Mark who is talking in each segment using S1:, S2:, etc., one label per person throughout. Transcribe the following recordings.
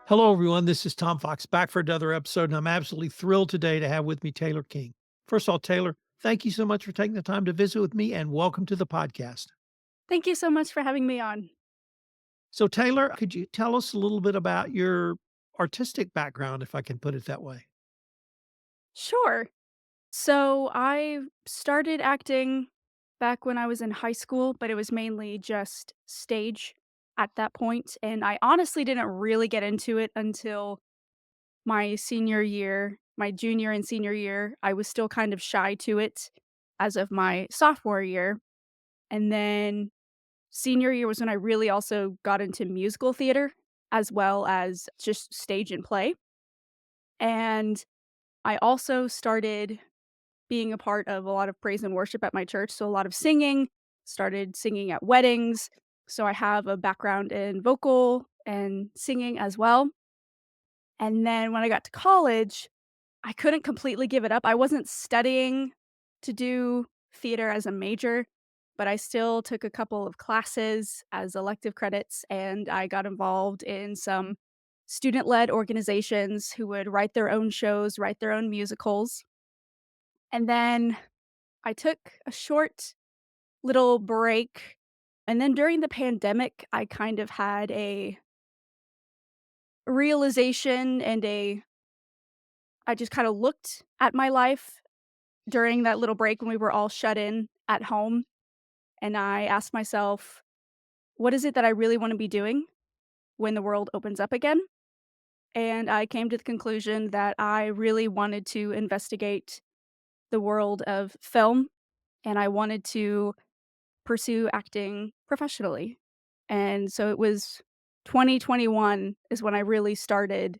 S1: Hello, everyone. This is Tom Fox back for another episode, and I'm absolutely thrilled today to have with me Taylor King. First of all, Taylor, thank you so much for taking the time to visit with me, and welcome to the podcast.
S2: Thank you so much for having me on.
S1: So, Taylor, could you tell us a little bit about your artistic background, if I can put it that way?
S2: Sure. So I started acting back when I was in high school, but it was mainly just stage at that point, and I honestly didn't really get into it until my senior year, my junior and senior year. I was still kind of shy to it as of my sophomore year, and then senior year was when I really also got into musical theater as well as just stage and play, and I also started being a part of a lot of praise and worship at my church, so a lot of singing, started singing at weddings, so I have a background in vocal and singing as well, and then when I got to college, I couldn't completely give it up. I wasn't studying to do theater as a major, but I still took a couple of classes as elective credits, and I got involved in some student-led organizations who would write their own shows, write their own musicals, and then I took a short little break, and then during the pandemic, I kind of had a realization and a I just kinda looked at my life during that little break when we were all shut in at home, and I asked myself, "What is it that I really wanna be doing when the world opens up again?" And I came to the conclusion that I really wanted to investigate the world of film, and I wanted to pursue acting professionally. And so it was 2021 is when I really started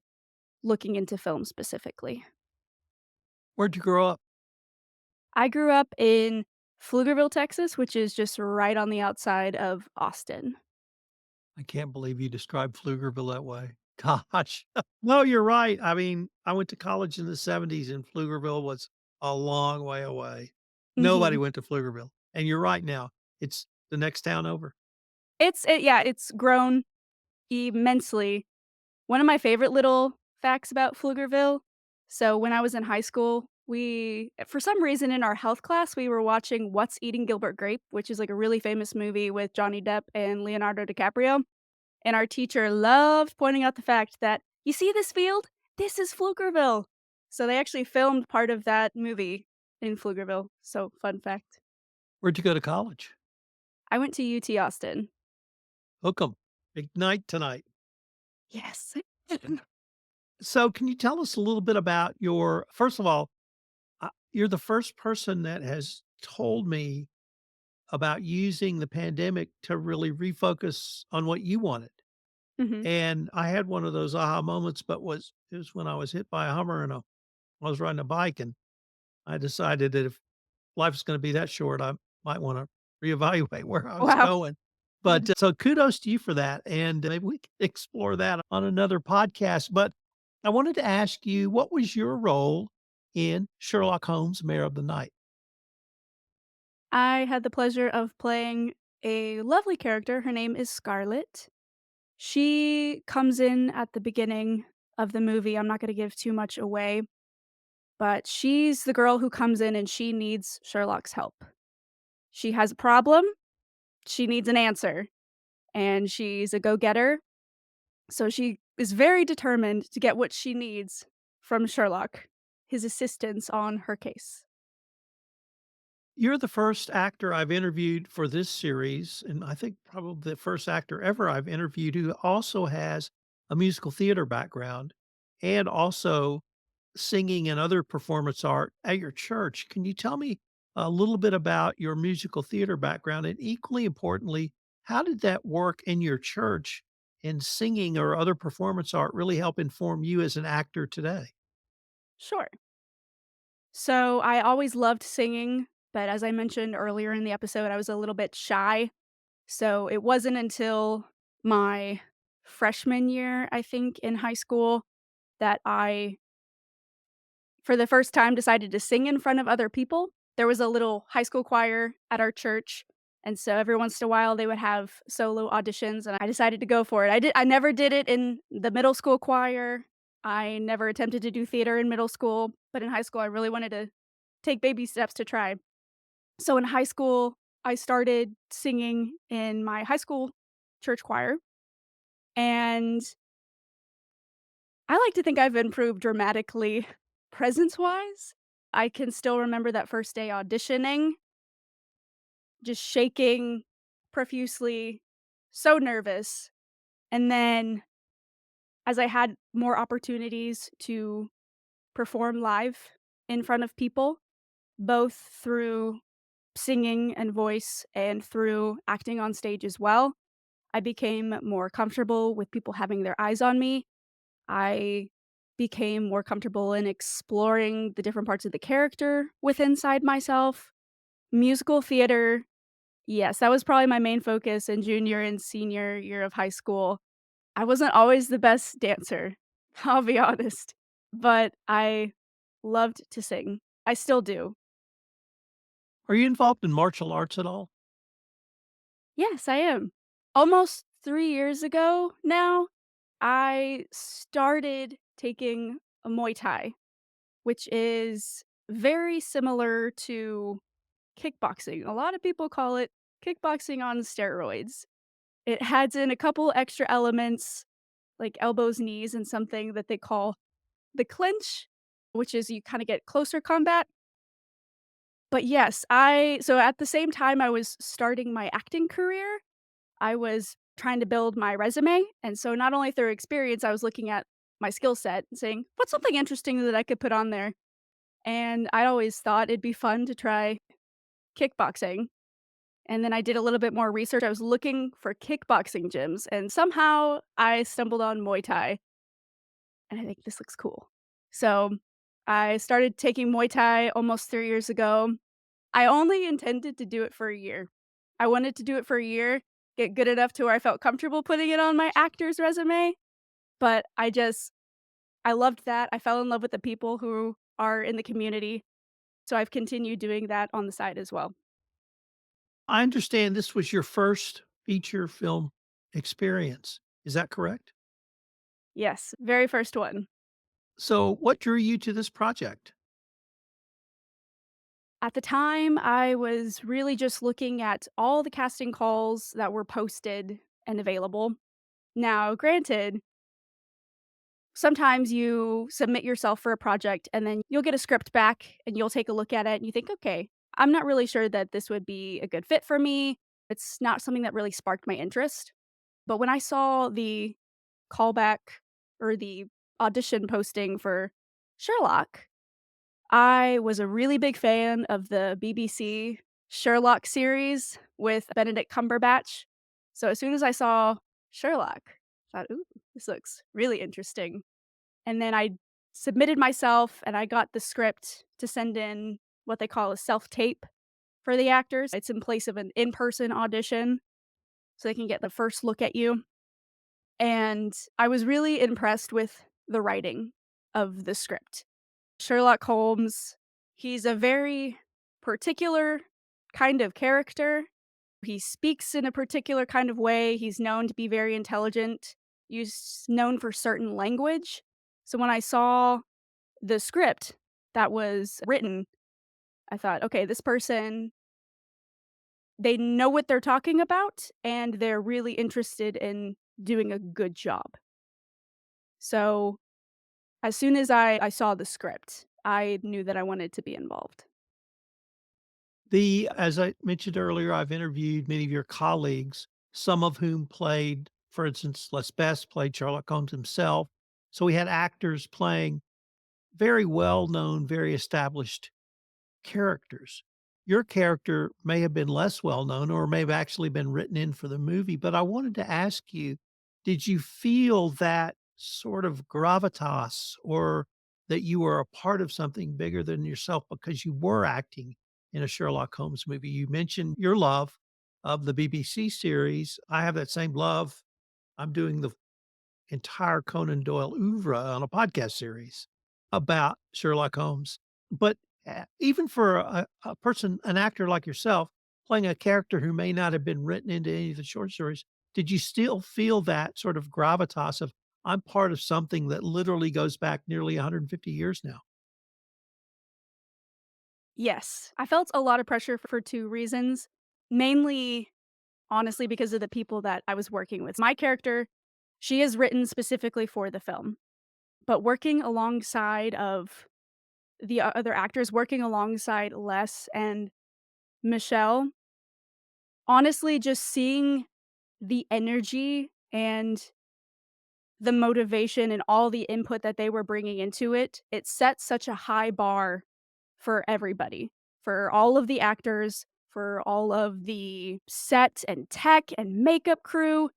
S2: looking into film specifically.
S1: Where'd you grow up?
S2: I grew up in Pflugerville, Texas, which is just right on the outside of Austin.
S1: I can't believe you described Pflugerville that way. Gosh. No, you're right. I mean, I went to college in the '70s, and Pflugerville was a long way away. Nobody
S2: Mhm.
S1: went to Pflugerville, and you're right now. It's the next town over.
S2: Yeah, it's grown immensely. One of my favorite little facts about Pflugerville, so when I was in high school, we for some reason in our health class, we were watching What's Eating Gilbert Grape, which is like a really famous movie with Johnny Depp and Leonardo DiCaprio, and our teacher loved pointing out the fact that, "You see this field? This is Pflugerville." So they actually filmed part of that movie in Pflugerville, so fun fact.
S1: Where'd you go to college?
S2: I went to UT Austin.
S1: Hook 'em. Ignite tonight.
S2: Yes.
S1: So, can you tell us a little bit about your first of all, you're the first person that has told me about using the pandemic to really refocus on what you wanted.
S2: Mhm.
S1: And I had one of those aha moments, but it was when I was hit by a Hummer and I was riding a bike, and I decided that if life is gonna be that short, I might wanna reevaluate where I was
S2: Wow.
S1: going. But, so kudos to you for that, and maybe we can explore that on another podcast. But I wanted to ask you, what was your role in Sherlock Holmes, Mayor of the Night?
S2: I had the pleasure of playing a lovely character. Her name is Scarlett. She comes in at the beginning of the movie. I'm not going to give too much away, but she's the girl who comes in and she needs Sherlock's help. She has a problem, she needs an answer, and she's a go getter. So she is very determined to get what she needs from Sherlock, his assistance on her case.
S1: You're the first actor I've interviewed for this series, and I think probably the first actor ever I've interviewed who also has a musical theater background and also singing and other performance art at your church. Can you tell me a little bit about your musical theater background? And equally importantly, how did that work in your church in singing or other performance art really help inform you as an actor today?
S2: Sure. So I always loved singing, but as I mentioned earlier in the episode, I was a little bit shy. So it wasn't until my freshman year, I think, in high school that I, for the first time, decided to sing in front of other people. There was a little high school choir at our church, And so every once in a while, they would have solo auditions, and I decided to go for it. I never did it in the middle school choir. I never attempted to do theater in middle school, but in high school, I really wanted to take baby steps to try. So in high school, I started singing in my high school church choir, and I like to think I've improved dramatically presence-wise. I can still remember that first day auditioning, just shaking profusely, so nervous. And then as I had more opportunities to perform live in front of people, both through singing and voice and through acting on stage as well, I became more comfortable with people having their eyes on me. I became more comfortable in exploring the different parts of the character with inside myself. Musical theater, yes, that was probably my main focus in junior and senior year of high school. I wasn't always the best dancer, I'll be honest, but I loved to sing. I still do.
S1: Are you involved in martial arts at all?
S2: Yes, I am. Almost 3 years ago now, I started taking a Muay Thai, which is very similar to kickboxing. A lot of people call it kickboxing on steroids. It adds in a couple extra elements like elbows, knees, and something that they call the clinch, which is you kinda get closer combat. But yes, I so at the same time I was starting my acting career, I was trying to build my resume, and so not only through experience, I was looking at my skill set and saying, "What's something interesting that I could put on there?" And I always thought it'd be fun to try kickboxing, and then I did a little bit more research. I was looking for kickboxing gyms, and somehow I stumbled on Muay Thai, and I think this looks cool. So, I started taking Muay Thai almost 3 years ago. I only intended to do it for a year. I wanted to do it for a year, get good enough to where I felt comfortable putting it on my actor's resume, but I loved that. I fell in love with the people who are in the community, so I've continued doing that on the side as well.
S1: I understand this was your first feature film experience. Is that correct?
S2: Yes, very first one.
S1: So, what drew you to this project?
S2: At the time, I was really just looking at all the casting calls that were posted and available. Now, granted, sometimes you submit yourself for a project and then you'll get a script back and you'll take a look at it and you think, okay, I'm not really sure that this would be a good fit for me. It's not something that really sparked my interest. But when I saw the callback or the audition posting for Sherlock, I was a really big fan of the BBC Sherlock series with Benedict Cumberbatch. So as soon as I saw Sherlock, I thought, ooh, this looks really interesting. And then I submitted myself and I got the script to send in what they call a self-tape for the actors. It's in place of an in-person audition, so they can get the first look at you. And I was really impressed with the writing of the script. Sherlock Holmes, he's a very particular kind of character. He speaks in a particular kind of way. He's known to be very intelligent. He's known for certain language. So when I saw the script that was written, I thought, okay, this person, they know what they're talking about and they're really interested in doing a good job. So as soon as I saw the script, I knew that I wanted to be involved.
S1: As I mentioned earlier, I've interviewed many of your colleagues, some of whom played, for instance, Les Best played Sherlock Holmes himself. So we had actors playing very well known, very established characters. Your character may have been less well known or may have actually been written in for the movie, but I wanted to ask you, did you feel that sort of gravitas or that you were a part of something bigger than yourself because you were acting in a Sherlock Holmes movie? You mentioned your love of the BBC series. I have that same love. I'm doing the entire Conan Doyle oeuvre on a podcast series about Sherlock Holmes. But even for an actor like yourself, playing a character who may not have been written into any of the short stories, did you still feel that sort of gravitas of, "I'm part of something that literally goes back nearly 150 years now"?
S2: Yes. I felt a lot of pressure for 2 reasons, mainly, honestly, because of the people that I was working with. My character, she is written specifically for the film, but working alongside of the other actors, working alongside Les and Michelle, honestly, just seeing the energy and the motivation and all the input that they were bringing into it, it set such a high bar for everybody, for all of the actors, for all of the set and tech and makeup crew.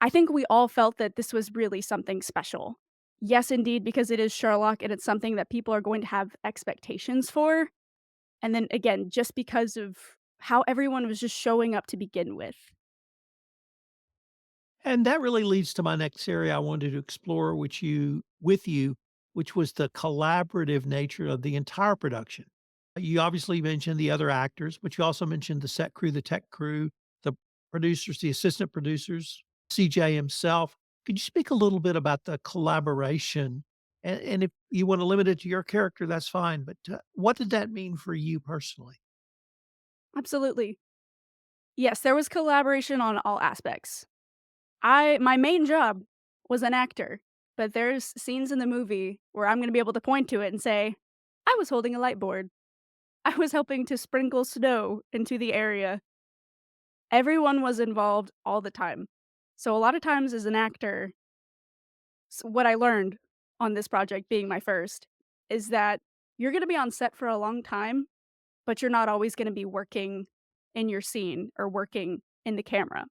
S2: I think we all felt that this was really something special. Yes, indeed, because it is Sherlock and it's something that people are going to have expectations for. And then again, just because of how everyone was just showing up to begin with.
S1: And that really leads to my next area I wanted to explore with you, which was the collaborative nature of the entire production. You obviously mentioned the other actors, but you also mentioned the set crew, the tech crew, the producers, the assistant producers, CJ himself. Could you speak a little bit about the collaboration? And if you want to limit it to your character, that's fine. But what did that mean for you personally?
S2: Absolutely. Yes, there was collaboration on all aspects. My main job was an actor, but there's scenes in the movie where I'm gonna be able to point to it and say, "I was holding a light board. I was helping to sprinkle snow into the area." Everyone was involved all the time. So a lot of times as an actor, what I learned on this project being my first is that you're gonna be on set for a long time, but you're not always gonna be working in your scene or working in the camera.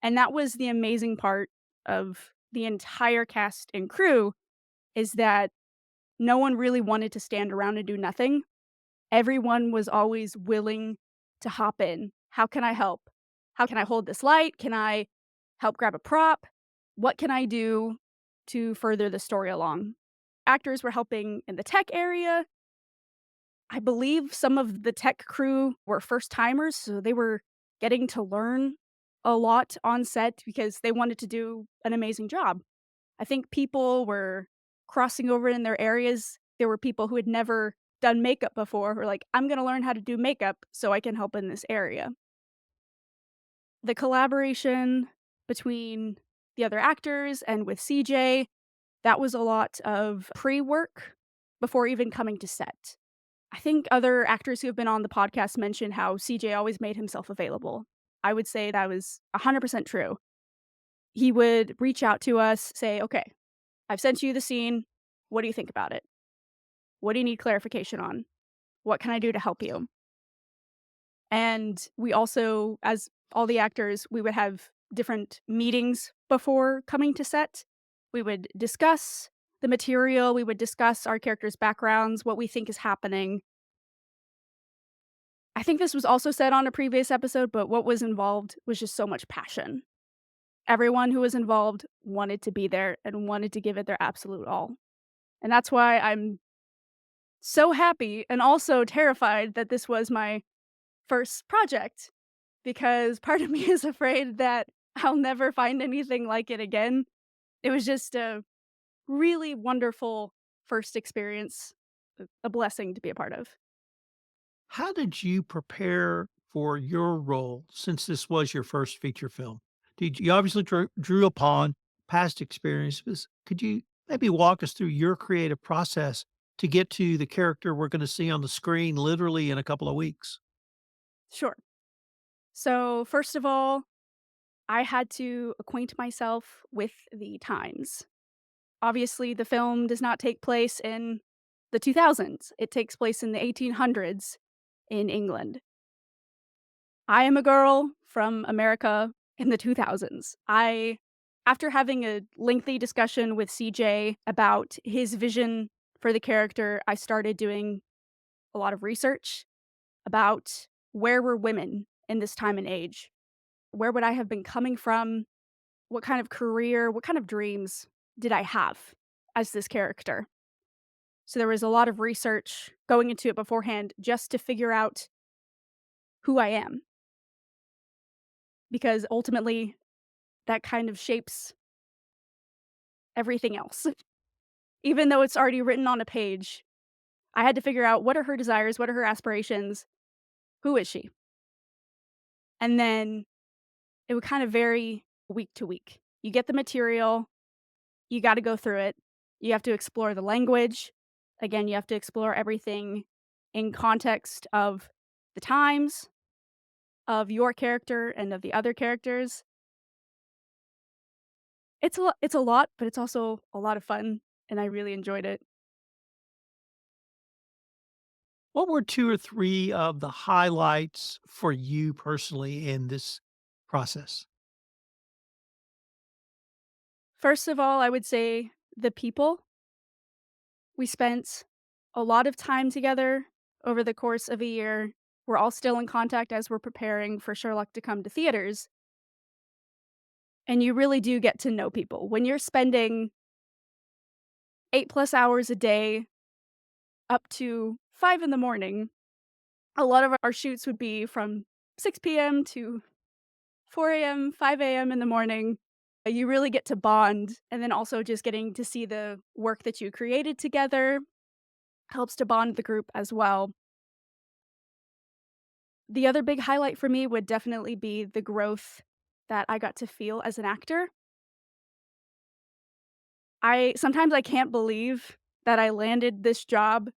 S2: And that was the amazing part of the entire cast and crew is that no one really wanted to stand around and do nothing. Everyone was always willing to hop in. "How can I help? How can I hold this light? Can I help grab a prop? What can I do to further the story along?" Actors were helping in the tech area. I believe some of the tech crew were first timers, so they were getting to learn a lot on set because they wanted to do an amazing job. I think people were crossing over in their areas. There were people who had never done makeup before who were like, "I'm gonna learn how to do makeup so I can help in this area." The collaboration between the other actors and with CJ, that was a lot of pre-work before even coming to set. I think other actors who have been on the podcast mentioned how CJ always made himself available. I would say that was 100% true. He would reach out to us, say, "Okay, I've sent you the scene. What do you think about it? What do you need clarification on? What can I do to help you?" And we also, as all the actors, we would have different meetings before coming to set. We would discuss the material, we would discuss our characters' backgrounds, what we think is happening. I think this was also said on a previous episode, but what was involved was just so much passion. Everyone who was involved wanted to be there and wanted to give it their absolute all. And that's why I'm so happy and also terrified that this was my first project, because part of me is afraid that I'll never find anything like it again. It was just a really wonderful first experience, a blessing to be a part of.
S1: How did you prepare for your role since this was your first feature film? Did you obviously drew upon past experiences? Could you maybe walk us through your creative process to get to the character we're going to see on the screen literally in a couple of weeks?
S2: Sure. So, first of all, I had to acquaint myself with the times. Obviously, the film does not take place in the 2000s. It takes place in the 1800s in England. I am a girl from America in the 2000s. After having a lengthy discussion with CJ about his vision for the character, I started doing a lot of research about where were women in this time and age? Where would I have been coming from? What kind of career, what kind of dreams did I have as this character? So there was a lot of research going into it beforehand just to figure out who I am, because ultimately that kind of shapes everything else. Even though it's already written on a page, I had to figure out what are her desires, what are her aspirations, who is she? And then it would kind of vary week to week. You get the material, you gotta go through it. You have to explore the language. Again, you have to explore everything in context of the times, of your character, and of the other characters. It's a lot, but it's also a lot of fun, and I really enjoyed it.
S1: What were 2 or 3 of the highlights for you personally in this process?
S2: First of all, I would say the people. We spent a lot of time together over the course of a year. We're all still in contact as we're preparing for Sherlock to come to theaters, and you really do get to know people. When you're spending 8 plus hours a day up to 5 in the morning, a lot of our shoots would be from 6 PM to 4 AM, 5 AM in the morning. You really get to bond, and then also just getting to see the work that you created together helps to bond the group as well. The other big highlight for me would definitely be the growth that I got to feel as an actor. I sometimes I can't believe that I landed this job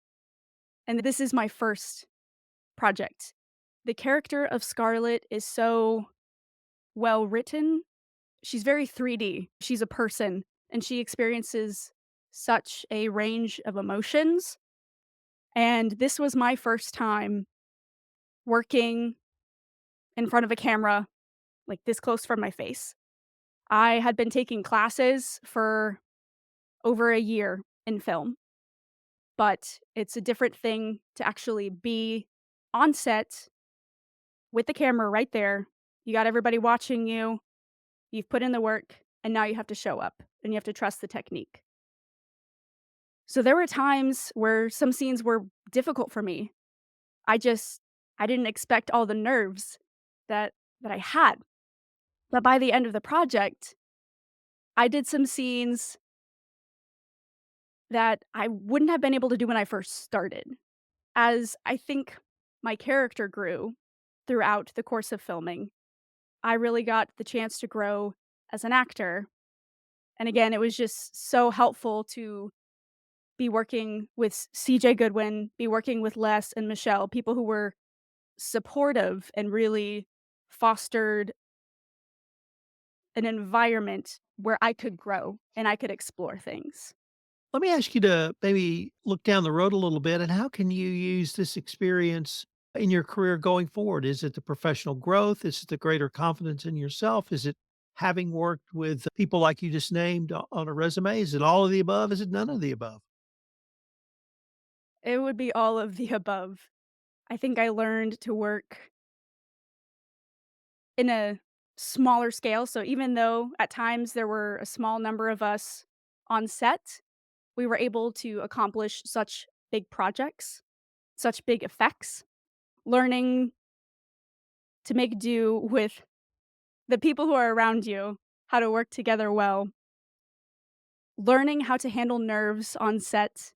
S2: and this is my first project. The character of Scarlet is so well written. She's very 3D. She's a person and she experiences such a range of emotions. And this was my first time working in front of a camera like this close from my face. I had been taking classes for over a year in film, but it's a different thing to actually be on set with the camera right there. You got everybody watching you, you've put in the work, and now you have to show up and you have to trust the technique. So there were times where some scenes were difficult for me. I just I didn't expect all the nerves that I had. But by the end of the project, I did some scenes that I wouldn't have been able to do when I first started. As I think my character grew throughout the course of filming, I really got the chance to grow as an actor. And again, it was just so helpful to be working with CJ Goodwyn, be working with Les and Michelle, people who were supportive and really fostered an environment where I could grow and I could explore things.
S1: Let me ask you to maybe look down the road a little bit, and how can you use this experience in your career going forward? Is it the professional growth? Is it the greater confidence in yourself? Is it having worked with people like you just named on a resume? Is it all of the above? Is it none of the above?
S2: It would be all of the above. I think I learned to work in a smaller scale, so even though at times there were a small number of us on set, we were able to accomplish such big projects, such big effects, learning to make do with the people who are around you, how to work together well, learning how to handle nerves on set,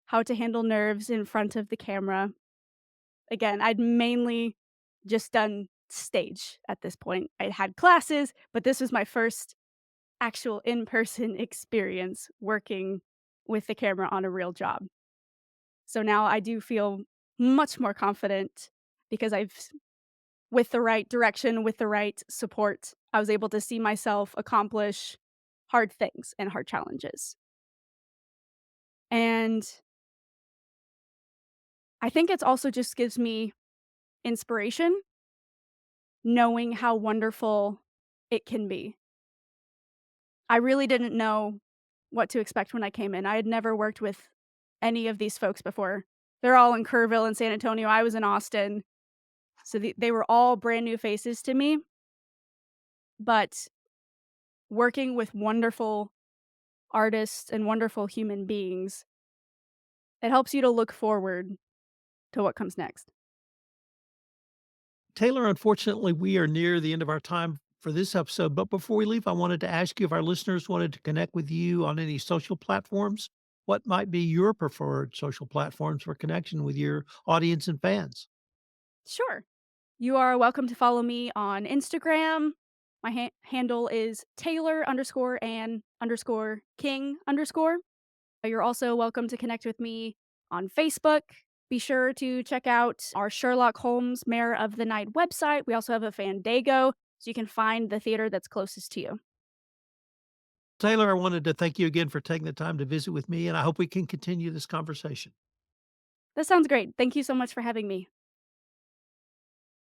S2: how to handle nerves in front of the camera. Again, I'd mainly just done stage at this point. I had classes, but this was my first actual in-person experience working with the camera on a real job. So now I do feel much more confident because with the right direction, with the right support, I was able to see myself accomplish hard things and hard challenges. And I think it's also just gives me inspiration knowing how wonderful it can be. I really didn't know what to expect when I came in. I had never worked with any of these folks before. They're all in Kerrville and San Antonio. I was in Austin. So they were all brand new faces to me, but working with wonderful artists and wonderful human beings, it helps you to look forward to what comes next.
S1: Taylor, unfortunately, we are near the end of our time for this episode. But before we leave, I wanted to ask you if our listeners wanted to connect with you on any social platforms, what might be your preferred social platforms for connection with your audience and fans?
S2: Sure. You are welcome to follow me on Instagram. My handle is Taylor underscore Ann underscore King underscore. You're also welcome to connect with me on Facebook. Be sure to check out our Sherlock Holmes Mayor of the Night website. We also have a Fandango, so you can find the theater that's closest to you.
S1: Taylor, I wanted to thank you again for taking the time to visit with me, and I hope we can continue this conversation.
S2: That sounds great. Thank you so much for having me.